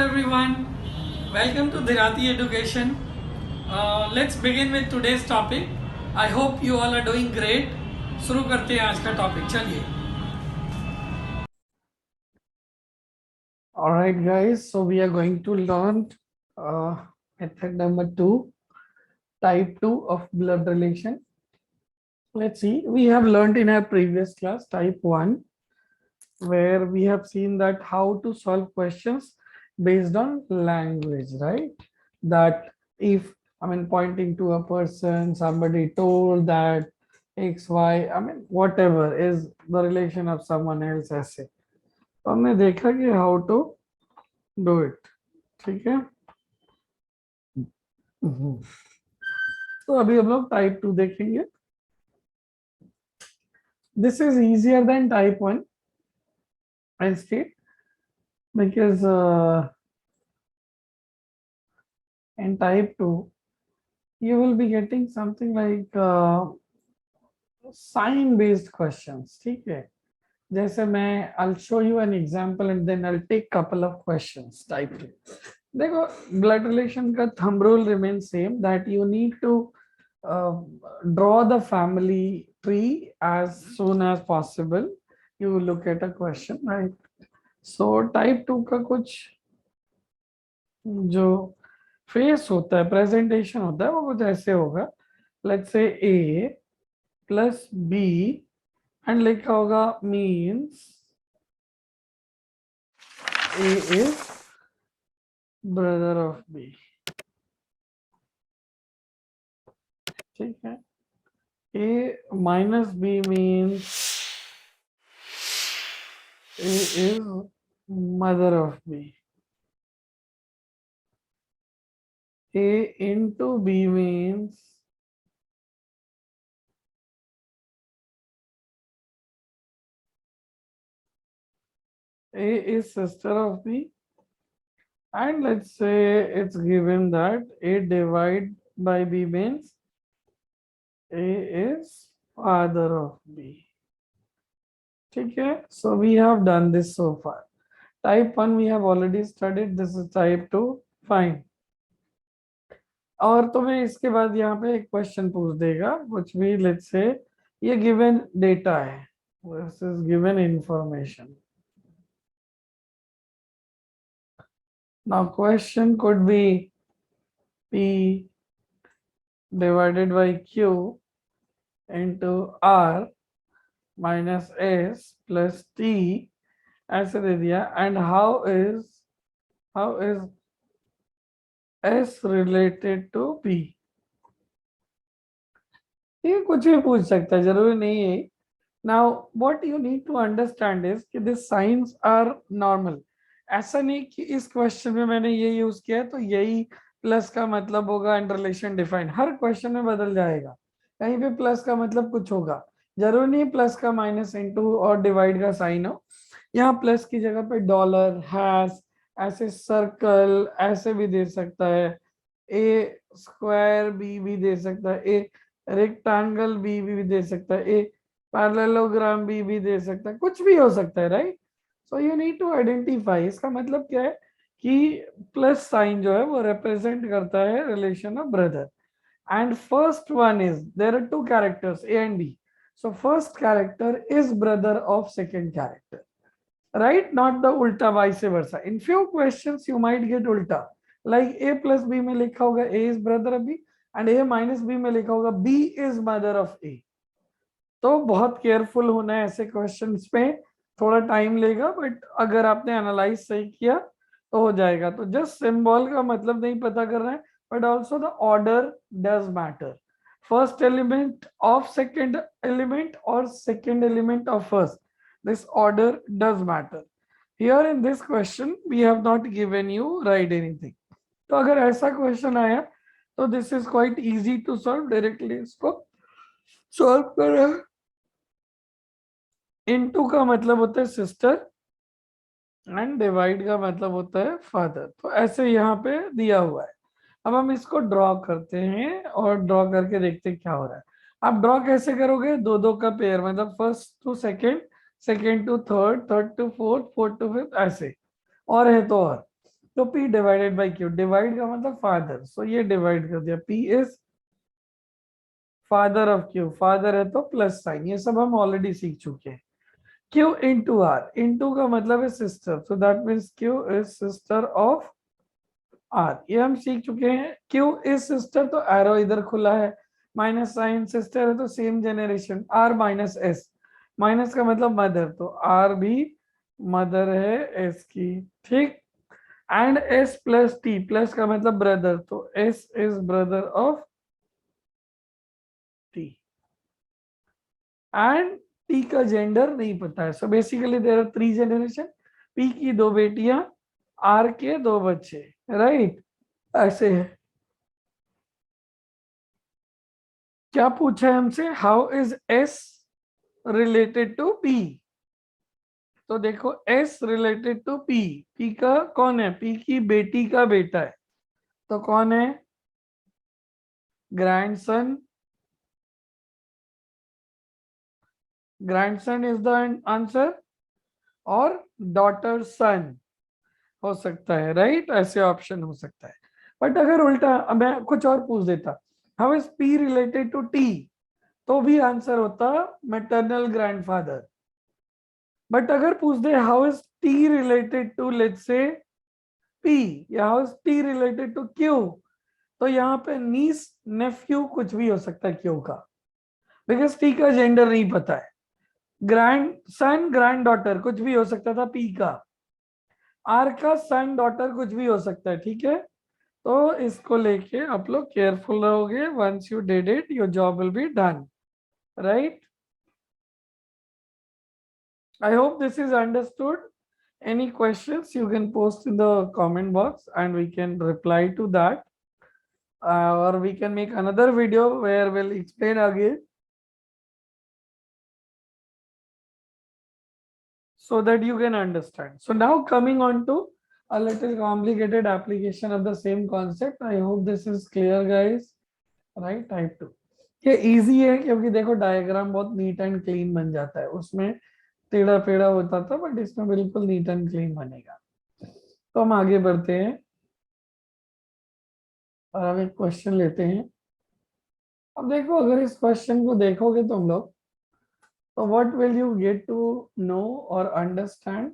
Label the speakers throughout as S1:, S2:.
S1: everyone, welcome to Dhirati Education. Let's begin with today's topic. I hope you all are doing great. शुरू करते हैं आज का topic, चलिए.
S2: All right, guys. So we are going to learn method number 2, type 2 of blood relation. Let's see. We have learned in our previous class type 1, where we have seen that how to solve questions based on language, right? That if pointing to a person, somebody told that X, Y, whatever is the relation of someone else ऐसे. तो हमने देखा कि how to do it. ठीक है. तो अभी हम लोग टाइप 2 देखेंगे. This is easier than type 1, I'll state, because in type 2 you will be getting something like sign based questions. ठीक है. जैसे मैं I'll show you an example and then I'll take couple of questions. Type 2. देखो, blood relation का thumb rule remains same, that you need to draw the family tree as soon as possible. You look at a question, right? So type 2 का कुछ जो face होता है, presentation होता है, वो कुछ ऐसे होगा. Let's say A plus B and लिखा होगा means A is brother of B. ठीक है. A minus B means A is mother of B. A into B means A is sister of B. And let's say it's given that A divided by B means A is father of B. Okay, so we have done this so far. Type 1 we have already studied. This is type 2. Fine. और तुम्हें इसके बाद यहाँ पे एक question पूछ देगा कुछ भी. लेट्स से ये गिवन डेटा है, this is given information. Now question could be P divided by Q into R minus S plus T ऐसे दे दिया. And how is S related to P. ये कुछ भी पूछ सकता है, जरूरी नहीं है. Now what you need to understand is कि दिस साइंस आर नॉर्मल. ऐसा नहीं कि इस क्वेश्चन में मैंने ये यूज किया है तो यही प्लस का मतलब होगा and relation defined. Her question में बदल जाएगा. कहीं पे प्लस का मतलब कुछ होगा, जरूरी नहीं प्लस का माइनस इंटू और डिवाइड का साइन हो. यहाँ प्लस की जगह पे डॉलर, हैश, ऐसे सर्कल ऐसे भी दे सकता है. ए स्क्वायर बी भी दे सकता है. ए रेक्टेंगल बी भी दे सकता है. ए पैरेललोग्राम भी दे सकता है. कुछ भी हो सकता है, right. So you need to identify. इसका मतलब क्या है कि प्लस साइन जो है वो रिप्रेजेंट करता है relation of brother. And first one is there are two characters A and B. So first character is brother of second character, right? Not the ulta, vice versa. In few questions you might get ulta, like A plus B में लिखा होगा A is brother of B and A minus B में लिखा होगा B is mother of A. तो बहुत careful होना है ऐसे क्वेश्चंस पे. थोड़ा टाइम लेगा बट अगर आपने एनालाइज सही किया तो हो जाएगा. तो जस्ट सिंबल का मतलब नहीं पता करना है, but also the order does matter. First element of second element और second element of first, this order does matter. Here in this question we have not given you write anything. तो अगर ऐसा क्वेश्चन आया तो this is quite easy to solve. Directly इसको solve करें. Into का मतलब होता है सिस्टर एंड डिवाइड का मतलब होता है फादर. तो ऐसे यहाँ पे दिया हुआ है. अब हम इसको ड्रॉ करते हैं और ड्रॉ करके देखते हैं क्या हो रहा है. आप ड्रॉ कैसे करोगे? दो दो का पेयर, मतलब first to second, second to third, third to fourth, fourth to fifth, ऐसे. और है तो और. तो P divided by Q, divide का मतलब फादर, सो ये डिवाइड कर दिया, P is father of Q, father है तो प्लस साइन, ये सब हम ऑलरेडी सीख चुके हैं। Q इंटू आर, इंटू का मतलब है sister, so that means Q is sister of R, ये हम सीख चुके हैं। Q इज सिस्टर तो एरो इधर खुला है, माइनस साइन, सिस्टर है तो same generation, R minus S, minus का मतलब मदर, तो R भी मदर है S की, ठीक। And S plus T, plus का मतलब ब्रदर, तो S is brother of T, and T का जेंडर नहीं पता है, so basically there are 3 generation, P की 2 बेटियां, R के 2 बच्चे, राइट, ऐसे है। क्या पूछा है हमसे, how is S related to P, तो देखो S related to P, P का कौन है, P की बेटी का बेटा है, तो कौन है, grandson, grandson is the answer, और डॉटर सन हो सकता है, राइट, ऐसे ऑप्शन हो सकता है। बट अगर उल्टा मैं कुछ और पूछ देता, how is P related to T, तो भी आंसर होता मैटरनल ग्रैंडफादर। बट अगर पूछ दे how is T related to let's say P, या how is T related to Q, तो यहाँ पे नीस नेफ्यू कुछ भी हो सकता है Q का, बिकॉज T का जेंडर नहीं पता है। ग्रैंड सन ग्रैंड डॉटर कुछ भी हो सकता था P का, R का सन डॉटर कुछ भी हो सकता है, ठीक है। तो इसको लेके आप लोग केयरफुल रहोगे, once you did it your job will be done, right. I hope this is understood. Any questions you can post in the comment box and we can reply to that, or we can make another video where we'll explain again so that you can understand. So now coming on to a little complicated application of the same concept. I hope this is clear guys, right? Type 2 ये easy है क्योंकि देखो diagram बहुत neat and clean बन जाता है, उसमें टेढ़ा पेढ़ा होता था बट इसमें बिल्कुल नीट एंड क्लीन बनेगा। तो हम आगे बढ़ते हैं और अब एक क्वेश्चन लेते हैं। अब देखो अगर इस क्वेश्चन को देखोगे तुम लोग, तो what will you get to know और understand,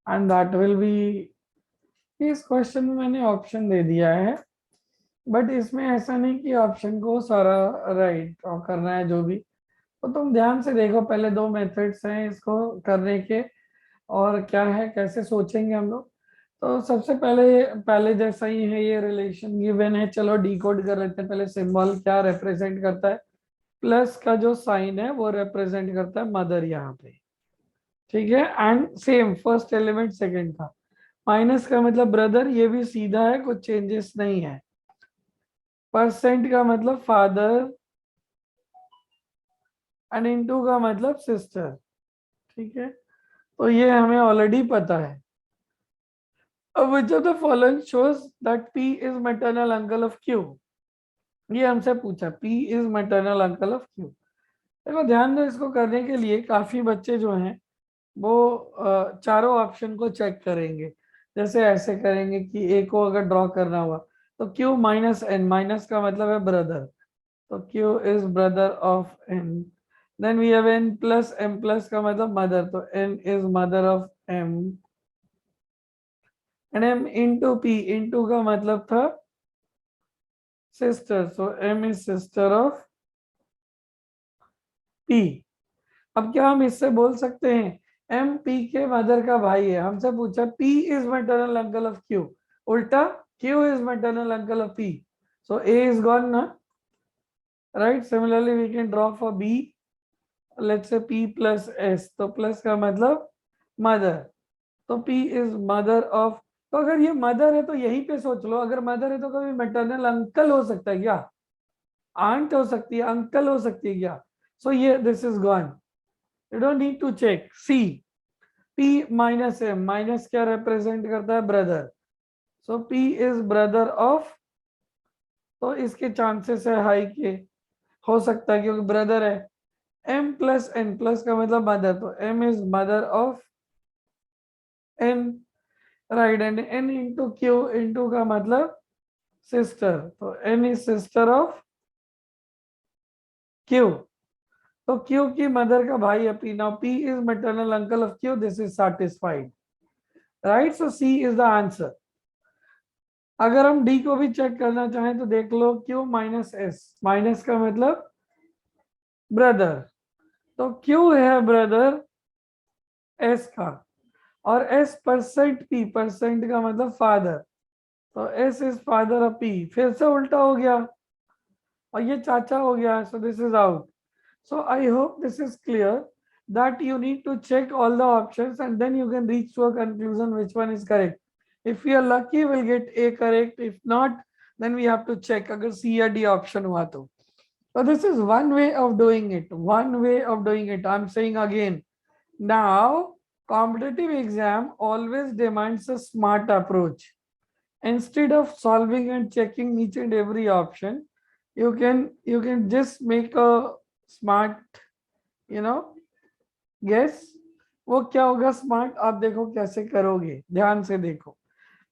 S2: and that will be, इस क्वेश्चन में मैंने ऑप्शन दे दिया है, बट इसमें ऐसा नहीं कि ऑप्शन को सारा राइट ड्रॉ करना है जो भी, तो तुम ध्यान से देखो, पहले 2 मेथड्स हैं इसको करने के, और क्या है कैसे सोचेंगे हम लोग। तो सबसे पहले पहले जैसा ही है, ये रिलेशन गिवन है, चलो डिकोड कर लेते हैं। पहले सिंबल क्या रिप्रेजेंट करता है, प्लस का जो साइन है वो रिप्रेजेंट करता है मदर यहाँ पे, ठीक है। And same first element second था, माइनस का मतलब ब्रदर, ये भी सीधा है, कुछ चेंजेस नहीं है। परसेंट का मतलब फादर, एंड इनटू का मतलब सिस्टर, ठीक है। तो ये हमें ऑलरेडी पता है। अब which of the following shows that P is maternal uncle of Q, ये हमसे पूछा, P is maternal uncle of Q। देखो ध्यान दो, इसको करने के लिए काफी बच्चे जो हैं वो चारों ऑप्शन को चेक करेंगे। जैसे ऐसे करेंगे कि ए को अगर ड्रॉ करना हुआ तो Q माइनस एन, माइनस का मतलब है ब्रदर, तो Q is brother of N. Then we have N plus M, plus का मतलब मदर, तो N is mother of M. And M into P, into का मतलब था sister, so M is sister of P. अब क्या हम इससे बोल सकते हैं एम पी के मदर का भाई है, हमसे पूछा P is maternal uncle of Q, उल्टा Q is maternal uncle of P, so A is gone ना, right. Similarly we can draw for B, let's say P plus S, तो plus का मतलब मदर, तो पी इज मदर ऑफ, तो अगर ये mother है तो यहीं पे सोच लो, अगर मदर है तो कभी मैटरनल अंकल हो सकता है क्या, आंट हो सकती है, अंकल हो सकती है क्या, सो ये this is gone, you don't need to check. See, P minus M, minus क्या रिप्रेजेंट करता है, brother, so P is brother of, तो इसके चांसेस है हाई के, हो सकता है क्योंकि ब्रदर है। M प्लस एन, प्लस का मतलब मदर, तो M is mother of N। Right, and N into Q, into का मतलब सिस्टर, तो N is sister of Q, तो क्यू की मदर का भाई है P. Now P is maternal uncle of Q, this is satisfied, right, so C is the answer. अगर हम डी को भी चेक करना चाहें तो देख लो, क्यू माइनस एस, माइनस का मतलब ब्रदर, तो क्यू है ब्रदर एस का, और एस परसेंट पी, परसेंट का मतलब फादर, तो S is father of P, फिर से उल्टा हो गया और ये चाचा हो गया, so this is out. So I hope this is clear that you need to check all the options and then you can reach to a conclusion which one is correct. If we are lucky, we'll get A correct. If not, then we have to check अगर C या D option हुआ तो. So this is one way of doing it. One way of doing it. I'm saying again. Now, competitive exam always demands a smart approach. Instead of solving and checking each and every option, you can just make a smart guess. वो क्या होगा smart, आप देखो कैसे करोगे, ध्यान से देखो।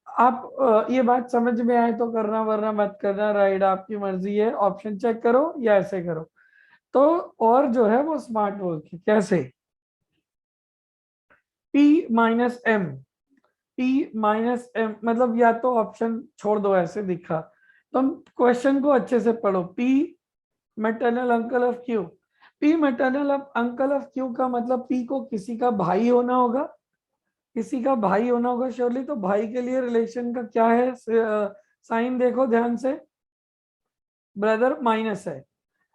S2: आप ये बात समझ में आए तो करना, वरना मत करना, राइट, आपकी मर्जी है, ऑप्शन चेक करो या ऐसे करो। तो और जो है वो स्मार्ट वर्क है, कैसे, P minus M, P minus M मतलब या तो ऑप्शन छोड़ दो ऐसे दिखा, तो हम क्वेश्चन को अच्छे से पढ़ो। P maternal uncle of Q, P maternal uncle of Q का मतलब पी को किसी का भाई होना होगा, किसी का भाई होना होगा श्योरली। तो भाई के लिए रिलेशन का क्या है साइन, देखो ध्यान से, ब्रदर माइनस है,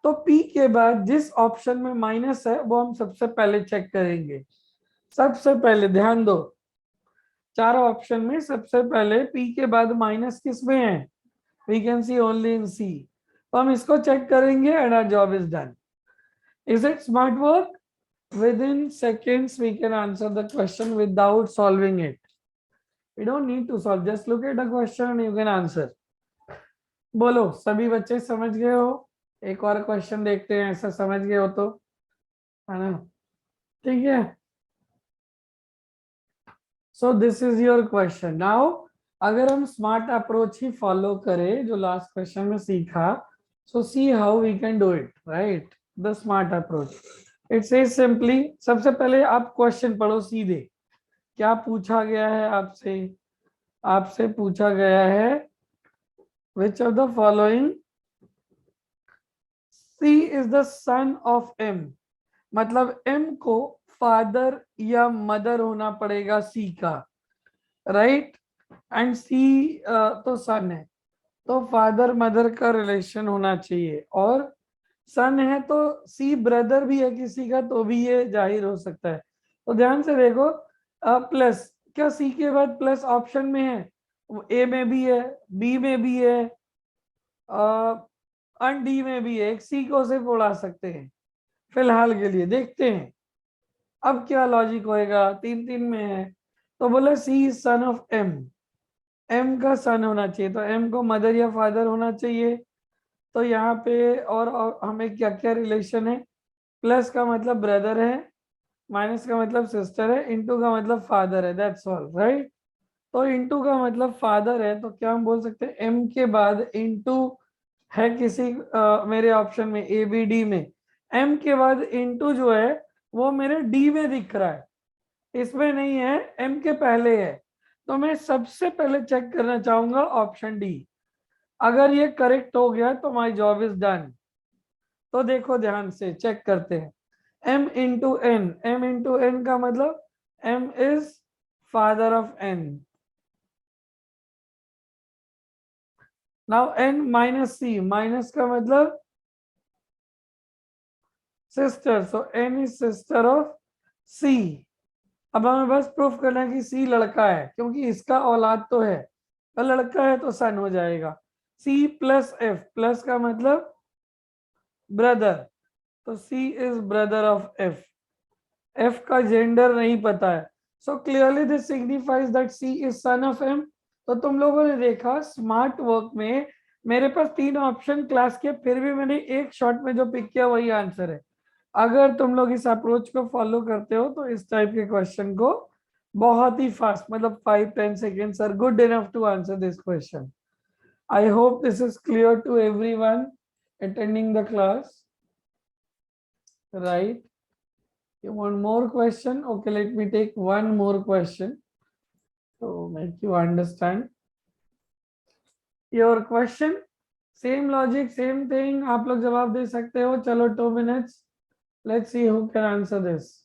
S2: तो पी के बाद जिस ऑप्शन में माइनस है वो हम सबसे पहले चेक करेंगे। सबसे पहले ध्यान दो, चारों ऑप्शन में सबसे पहले पी के बाद माइनस किस में है, we can see only in C, तो हम इसको चेक करेंगे and our job is done. Is it smart work? Within seconds we can answer the question without solving it. We don't need to solve, just look at the question and you can answer. बोलो सभी बच्चे समझ गए हो? एक और question देखते हैं, ऐसा समझ गए हो तो, है ना, ठीक है। So this is your question now. अगर हम स्मार्ट अप्रोच ही फॉलो करें जो लास्ट क्वेश्चन में सीखा, so see how we can do it, right, the smart approach. It's is simply, सबसे पहले आप क्वेश्चन पढ़ो सीधे, क्या पूछा गया है आपसे, आपसे पूछा गया है which of the following C is the son of M, मतलब M को फादर या मदर होना पड़ेगा C का, राइट, एंड C तो सन है, तो फादर मदर का रिलेशन होना चाहिए, और सन है तो C ब्रदर भी है किसी का तो भी ये जाहिर हो सकता है। तो ध्यान से देखो, प्लस, क्या C के बाद प्लस ऑप्शन में है, A में भी है, B में भी है, और डी में भी है, एक सी को सिर्फ उड़ा सकते हैं फिलहाल के लिए, देखते हैं अब क्या लॉजिक होएगा, तीन तीन में है, तो बोले सी सन ऑफ एम, एम का सन होना चाहिए, तो एम को मदर या फादर होना चाहिए। तो यहाँ पे और हमें क्या क्या रिलेशन है, प्लस का मतलब ब्रदर है, माइनस का मतलब सिस्टर है, इनटू का मतलब फादर है, दैट्स ऑल, राइट। तो इनटू का मतलब फादर है, तो क्या हम बोल सकते हैं एम के बाद इनटू है किसी मेरे ऑप्शन में ए बी डी में, एम के बाद इनटू जो है वो मेरे डी में दिख रहा है, इसमें नहीं है, एम के पहले है, तो मैं सबसे पहले चेक करना चाहूंगा ऑप्शन डी। अगर ये करेक्ट हो गया तो माय जॉब इज डन। तो देखो ध्यान से चेक करते हैं, M into N, M into N का मतलब M is father of N, now N minus C, minus का मतलब sister, so N is sister of C. अब हमें बस प्रूफ करना है कि सी लड़का है, क्योंकि इसका औलाद तो है, तो लड़का है तो सन हो जाएगा। सी प्लस एफ, प्लस का मतलब ब्रदर, तो C is brother of F, F का जेंडर नहीं पता है, so clearly this signifies that C is son of M. तो तुम लोगों ने देखा स्मार्ट वर्क में मेरे पास तीन ऑप्शन क्लास के, फिर भी मैंने एक शॉट में जो पिक किया वही आंसर है। अगर तुम लोग इस अप्रोच को फॉलो करते हो तो इस टाइप के क्वेश्चन को बहुत ही फास्ट, मतलब 5-10 seconds are good enough to answer this question. I hope this is clear to everyone attending the class, right? You want more question? Okay, let me take one more question to make you understand. Your question, same logic, same thing. आप लोग जवाब दे सकते हो. चलो 2 minutes. Let's see who can answer this.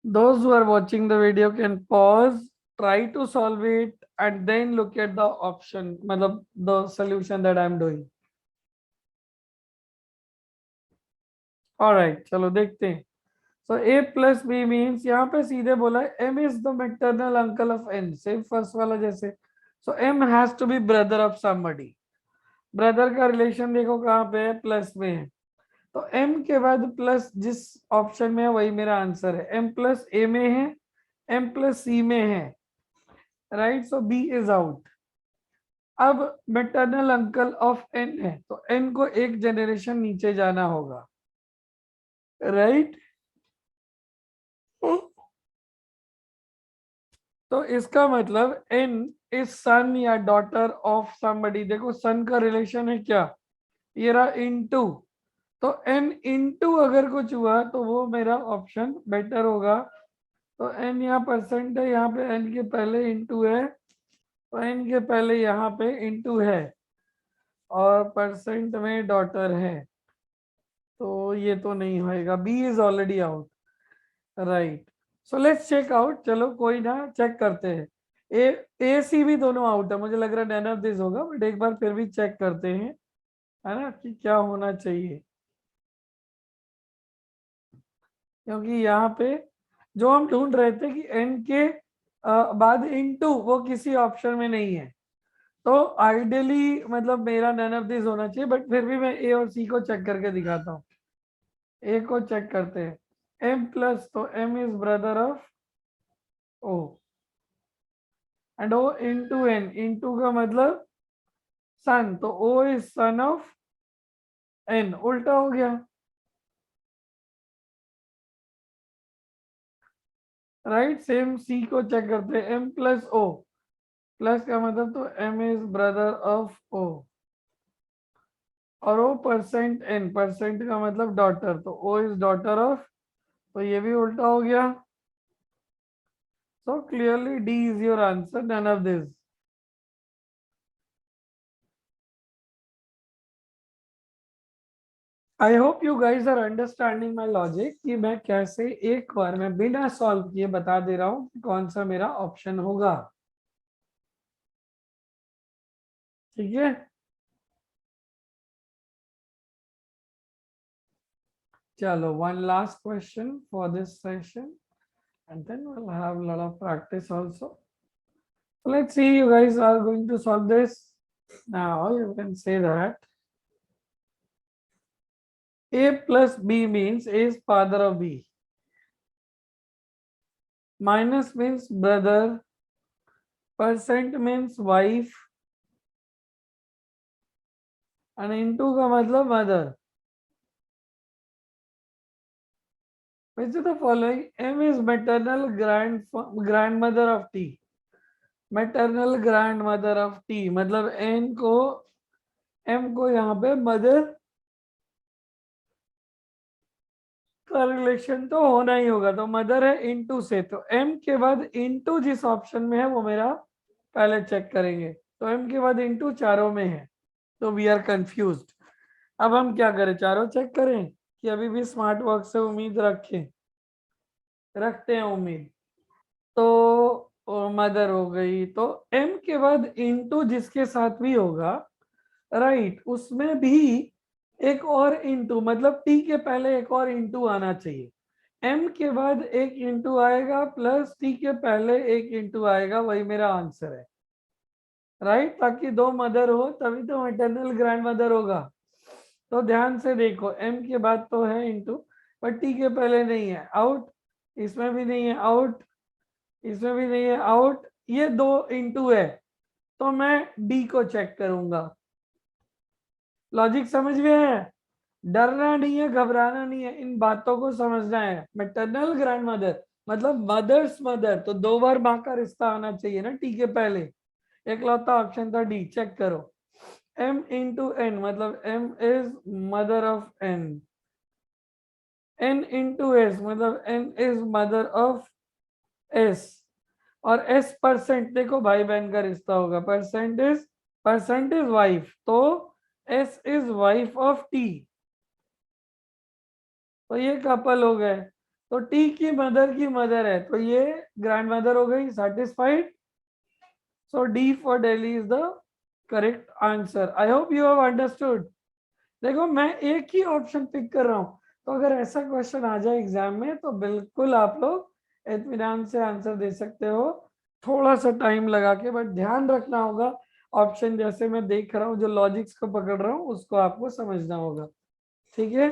S2: Those who are watching the video can pause, try to solve it, and then look at the option, मतलब the solution that I'm doing. All right, चलो देखते हैं. So A plus B means यहाँ पे सीधे बोला है M is the maternal uncle of N. Same first वाला जैसे. So M has to be brother of somebody. Brother का रिलेशन देखो कहाँ पे है, प्लस में है. तो M के बाद प्लस जिस ऑप्शन में है वही मेरा आंसर है. M प्लस A में है, M प्लस C में है, right. So B is out. अब मैटरनल अंकल ऑफ N है तो N को एक जनरेशन नीचे जाना होगा, राइट. तो इसका मतलब N इज सन या डॉटर ऑफ समबडी. देखो सन का रिलेशन है क्या, ये रहा इनटू. तो N इनटू अगर कुछ हुआ तो वो मेरा ऑप्शन बेटर होगा. तो N यहाँ परसेंट है, यहाँ पे N के पहले इनटू है, तो N के पहले यहाँ पे इनटू है और परसेंट में डॉटर है, तो ये तो नहीं होएगा. B is already out, right. So let's check out. चलो कोई ना, चेक करते हैं. ए सी भी दोनों आउट है. मुझे लग रहा है नन ऑफ दिस होगा, बट एक बार फिर भी चेक करते हैं, है ना, कि क्या होना चाहिए. क्योंकि यहाँ पे जो हम ढूंढ रहे थे कि एन के बाद इनटू वो किसी ऑप्शन में नहीं है, तो आइडियली मतलब मेरा नन ऑफ दिस होना चाहिए. बट फिर भी मैं ए और सी को चेक करके दिखाता हूँ. ए को चेक करते हैं. एम प्लस, तो M is brother of O, and O into N. Into का मतलब सन, तो O is son of N. उल्टा हो गया, राइट. सेम सी को चेक करते हैं. एम प्लस ओ, प्लस का मतलब तो M is brother of O, और ओ परसेंट एन. परसेंट का मतलब डॉटर, तो ओ इज डॉटर ऑफ, तो ये भी उल्टा हो गया. So clearly D is your answer, none of this. I hope you guys are understanding my logic कि मैं कैसे एक बार में बिना सॉल्व किए बता दे रहा हूँ कि कौन सा मेरा ऑप्शन होगा. ठीक है. चलो, one last question for this session and then we'll have a lot of practice also. Let's see, you guys are going to solve this. Now you can say that A plus B means A is father of B. Minus means brother. Percent means wife. And into का मतलब mother. Which of the following? M is maternal grandmother of T. Maternal grand mother of T, मतलब N को M को यहाँ पे mother का relation तो होना ही होगा, तो मदर है इनटू से. तो एम के बाद इनटू जिस ऑप्शन में है वो मेरा पहले चेक करेंगे. तो एम के बाद इनटू चारों में है, तो वी आर कंफ्यूज्ड. अब हम क्या करें, चारों चेक करें कि अभी भी स्मार्ट वर्क से उम्मीद रखते हैं उम्मीद. तो मदर हो गई, तो एम के बाद इनटू जिसके साथ भी होगा, राइट, उसमें भी एक और इनटू, मतलब टी के पहले एक और इनटू आना चाहिए. एम के बाद एक इनटू आएगा प्लस टी के पहले एक इनटू आएगा, वही मेरा आंसर है, राइट. ताकि दो मदर हो तभी तो मैटरनल ग्रैंड मदर होगा. तो ध्यान से देखो, एम के बाद तो है इनटू, पर टी के पहले नहीं है, आउट. इसमें भी नहीं है, आउट. इसमें भी नहीं है, आउट. ये दो इनटू है, तो मैं डी को चेक करूंगा. लॉजिक समझ में है? डरना नहीं है, घबराना नहीं है, इन बातों को समझना है. मैटरनल ग्रैंडमदर मतलब मदर्स मदर, तो 2 बार माँ का रिश्ता आना चाहिए ना टी के पहले। एकलौता ऑप्शन था डी, चेक करो। m इंटू एन मतलब m is mother of n, n into s मतलब n is mother of s, और s परसेंट, देखो भाई बहन का रिश्ता होगा, परसेंट इज वाइफ, तो s is wife of t, तो ये कपल हो गए। तो टी की मदर है, तो ये ग्रैंड मदर हो गई, satisfied. So D for Delhi is the correct answer. I hope you have understood. देखो मैं एक ही ऑप्शन पिक कर रहा हूँ, तो अगर ऐसा क्वेश्चन आ जाए एग्जाम में तो बिल्कुल आप लोग इत्मीनान से आंसर दे सकते हो, थोड़ा सा टाइम लगा के, बट ध्यान रखना होगा ऑप्शन जैसे मैं देख रहा हूँ, जो लॉजिक्स को पकड़ रहा हूँ उसको आपको समझना होगा, ठीक है।